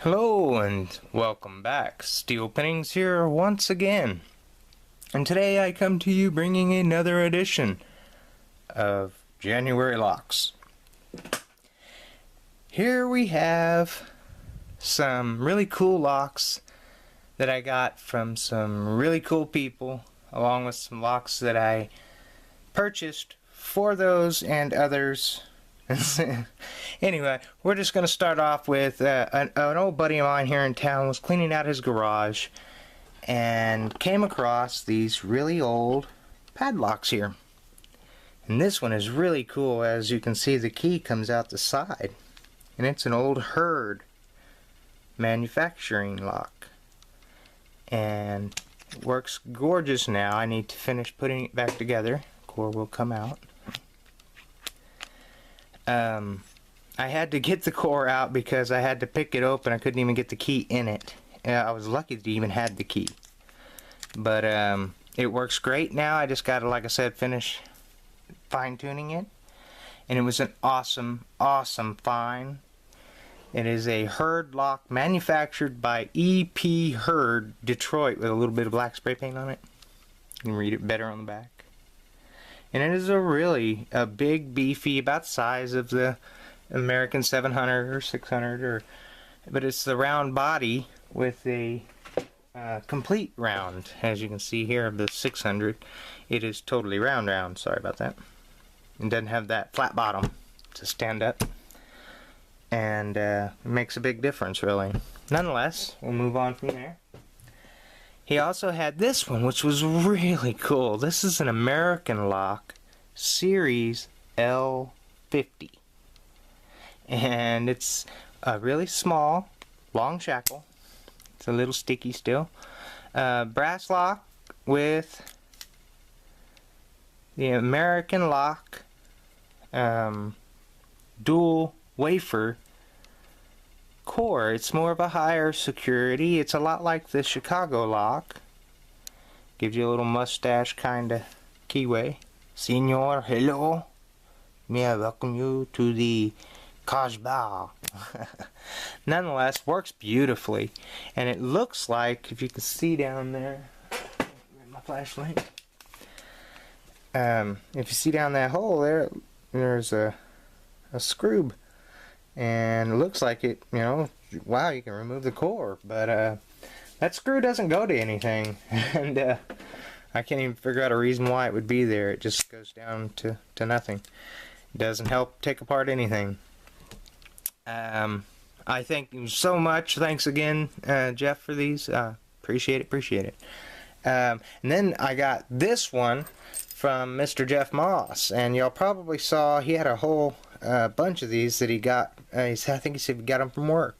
Hello and welcome back. Steel Pinnings here once again. And today I come to you bringing another edition of January Locks. Here we have some really cool locks that I got from some really cool people, along with some locks that I purchased for those and others. Anyway, we're just going to start off with an old buddy of mine here in town was cleaning out his garage and came across these really old padlocks here. And this one is really cool. As you can see, the key comes out the side. And it's an old Herd manufacturing lock. And it works gorgeous now. I need to finish putting it back together. Core will come out. I had to get the core out because I had to pick it open. I couldn't even get the key in it. I was lucky that it even had the key. But it works great now. I just got to, like I said, finish fine-tuning it. And it was an awesome, awesome find. It is a Herd lock manufactured by E.P. Herd, Detroit, with a little bit of black spray paint on it. You can read it better on the back. And it is a big, beefy, about the size of the American 700 or 600, but it's the round body with a complete round. As you can see here of the 600, it is totally round. Sorry about that. It doesn't have that flat bottom to stand up, and it makes a big difference, really. Nonetheless, we'll move on from there. He also had this one, which was really cool. This is an American lock, Series L50. And it's a really small, long shackle. It's a little sticky still. Brass lock with the American lock dual wafer core. It's more of a higher security. It's a lot like the Chicago lock. Gives you a little mustache kind of keyway. Senor, hello. May I welcome you to the Kaj Bar. Nonetheless, works beautifully. And it looks like, if you can see down there, my flashlight. If you see down that hole there, there's a screw. And it looks like it, wow, you can remove the core, but that screw doesn't go to anything, and I can't even figure out a reason why it would be there. It just goes down to nothing. It doesn't help take apart anything. I thank you so much. Thanks again, Jeff, for these. Appreciate it. And then I got this one from Mr. Jeff Moss, and y'all probably saw he had a whole bunch of these that he got. I think he said he got them from work,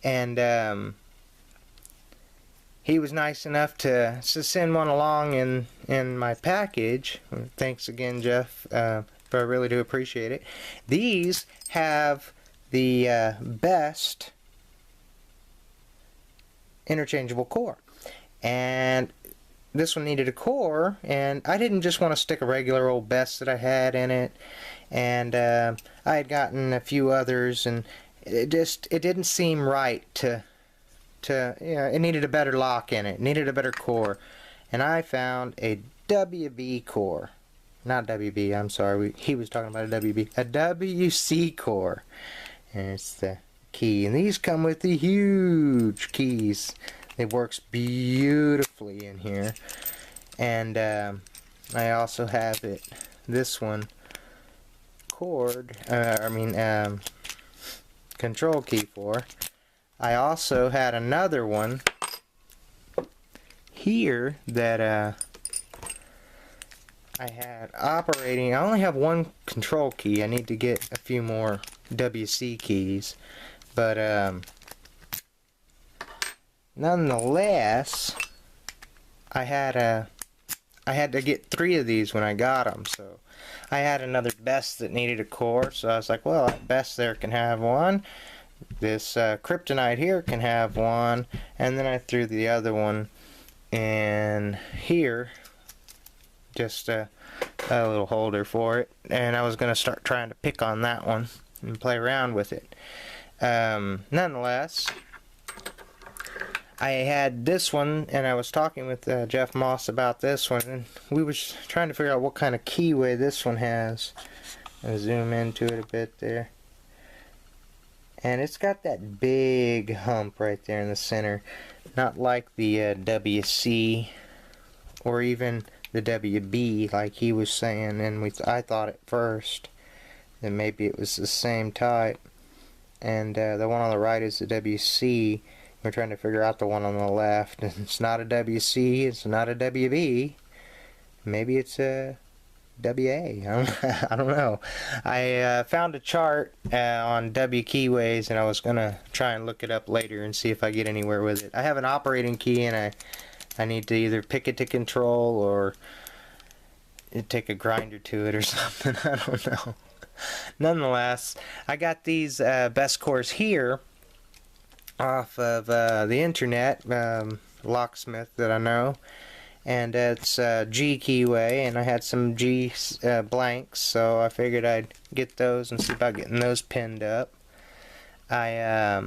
and he was nice enough to send one along in my package. Thanks again, Jeff. But I really do appreciate it. These have the best interchangeable core, and this one needed a core, and I didn't just want to stick a regular old best that I had in it, and I had gotten a few others, and it didn't seem right to it needed a better lock in it, needed a better core, and I found a WB core. Not WB, I'm sorry, he was talking about a WB, a WC core, and it's the key, and these come with the huge keys. It works beautifully in here, and I also have this one control key for. I also had another one here that I had operating. I only have one control key. I need to get a few more WC keys, but nonetheless, I had to get 3 of these when I got them, so I had another best that needed a core, so I was like, well, that best there can have one, this kryptonite here can have one, and then I threw the other one in here, just a little holder for it, and I was going to start trying to pick on that one and play around with it. Nonetheless, I had this one, and I was talking with Jeff Moss about this one, and we were trying to figure out what kind of keyway this one has. I'll zoom into it a bit there. And it's got that big hump right there in the center. Not like the WC or even the WB like he was saying, and I thought at first that maybe it was the same type. And the one on the right is the WC. We're trying to figure out the one on the left. It's not a WC, it's not a WB. Maybe it's a WA. I don't know. I found a chart on W keyways, and I was gonna try and look it up later and see if I get anywhere with it. I have an operating key, and I need to either pick it to control or take a grinder to it or something. I don't know. Nonetheless, I got these best cores here off of the internet, locksmith that I know, and it's G keyway, and I had some G blanks, so I figured I'd get those and see about getting those pinned up. I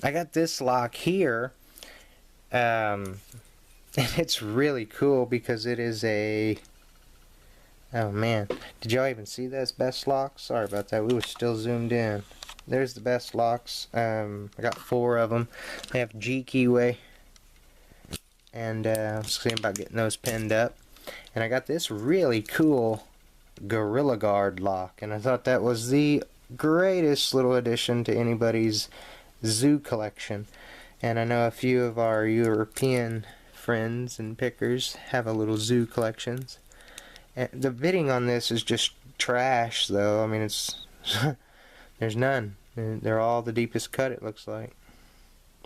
got this lock here, and it's really cool because it is a, oh man, did y'all even see this best lock? Sorry about that, we were still zoomed in. There's the best locks. I got 4 of them. They have G keyway, and I'm seeing about getting those pinned up. And I got this really cool Gorilla Guard lock, and I thought that was the greatest little addition to anybody's zoo collection. And I know a few of our European friends and pickers have a little zoo collections. And the bitting on this is just trash, though. I mean, it's there's none. They're all the deepest cut, it looks like.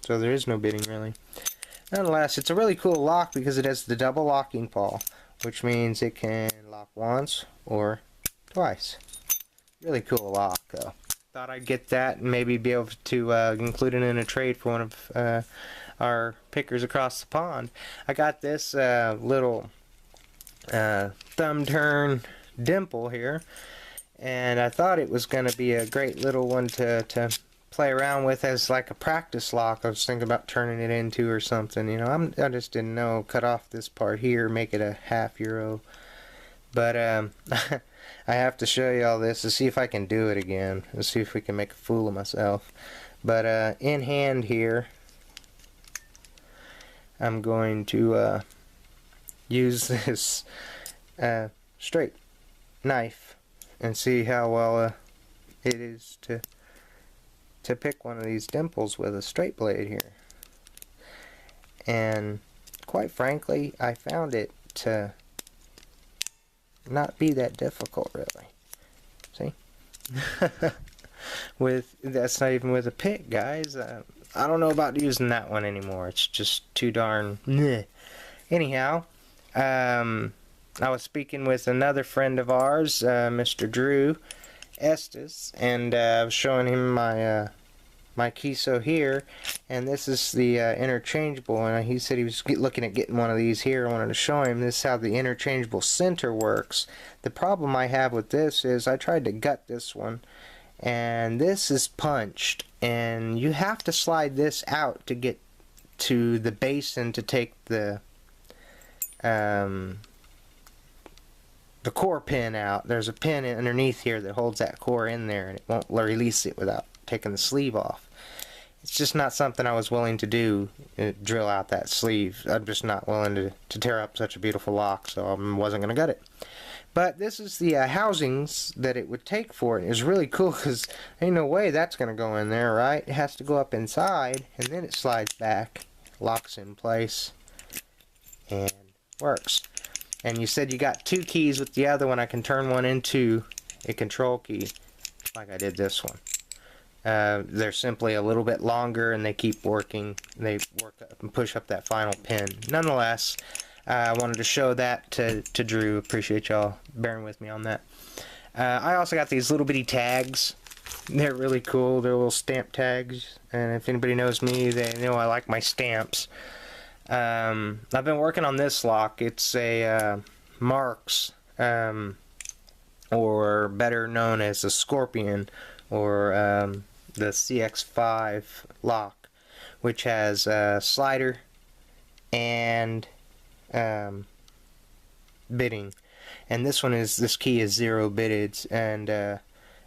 So there is no bitting, really. Nonetheless, it's a really cool lock because it has the double locking pawl, which means it can lock once or twice. Really cool lock, though. Thought I'd get that and maybe be able to include it in a trade for one of our pickers across the pond. I got this little thumb turn dimple here, and I thought it was going to be a great little one to play around with as like a practice lock. I was thinking about turning it into or something, you know. I just didn't know. Cut off this part here, make it a half euro. But I have to show you all this to see if I can do it again. Let's see if we can make a fool of myself. But in hand here, I'm going to use this straight knife and see how well it is to pick one of these dimples with a straight blade here. And quite frankly, I found it to not be that difficult, really. See? That's not even with a pick, guys. I don't know about using that one anymore. It's just too darn meh. Anyhow, I was speaking with another friend of ours, Mr. Drew Estes, and I was showing him my my Kiso here, and this is the interchangeable, and he said he was looking at getting one of these here. I wanted to show him this is how the interchangeable center works. The problem I have with this is I tried to gut this one, and this is punched, and you have to slide this out to get to the basin to take the core pin out. There's a pin underneath here that holds that core in there, and it won't release it without taking the sleeve off. It's just not something I was willing to do, drill out that sleeve. I'm just not willing to tear up such a beautiful lock, so I wasn't going to gut it. But this is the housings that it would take for it. It's really cool because ain't no way that's going to go in there, right? It has to go up inside, and then it slides back, locks in place, and works. And you said you got 2 keys with the other one. I can turn one into a control key, like I did this one. They're simply a little bit longer, and they keep working. They work up and push up that final pin. Nonetheless, I wanted to show that to Drew. Appreciate y'all bearing with me on that. I also got these little bitty tags. They're really cool. They're little stamp tags, and if anybody knows me, they know I like my stamps. I've been working on this lock. It's a Marks, or better known as a Scorpion, or the CX5 lock, which has a slider and bitting. And this key is 0 bitted, and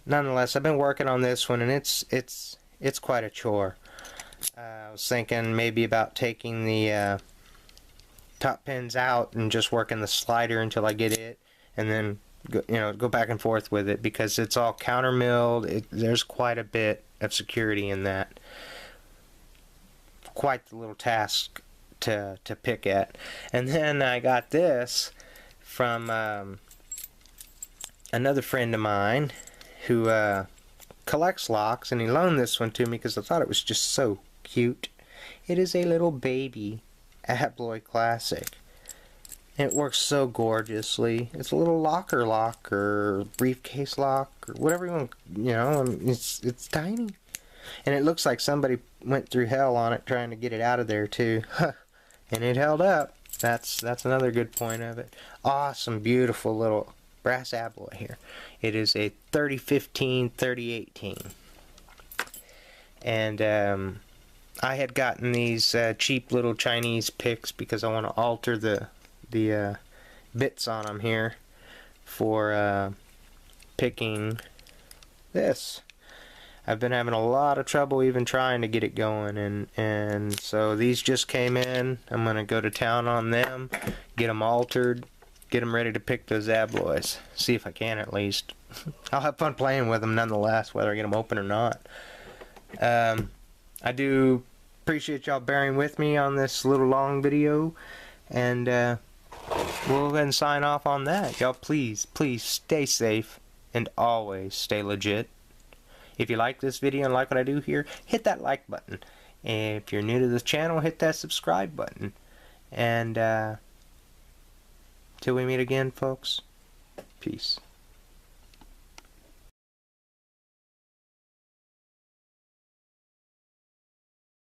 nonetheless, I've been working on this one, and it's quite a chore. I was thinking maybe about taking the top pins out and just working the slider until I get it, and then go back and forth with it, because it's all counter milled. There's quite a bit of security in that. Quite the little task to pick at. And then I got this from another friend of mine who collects locks, and he loaned this one to me because I thought it was just so cute. It is a little baby Abloy Classic. And it works so gorgeously. It's a little locker lock, or briefcase lock, or whatever you want. It's tiny, and it looks like somebody went through hell on it trying to get it out of there too. And it held up. That's another good point of it. Awesome, beautiful little brass abloy here. It is a 3015-3018, and I had gotten these cheap little Chinese picks because I want to alter the bits on them here for picking this. I've been having a lot of trouble even trying to get it going, and so these just came in. I'm gonna go to town on them, get them altered, get them ready to pick those abloys. See if I can, at least. I'll have fun playing with them nonetheless, whether I get them open or not. I do appreciate y'all bearing with me on this little long video, and we'll go ahead and sign off on that. Y'all please stay safe and always stay legit. If you like this video and like what I do here, hit that like button. And if you're new to this channel, hit that subscribe button. And till we meet again, folks, peace.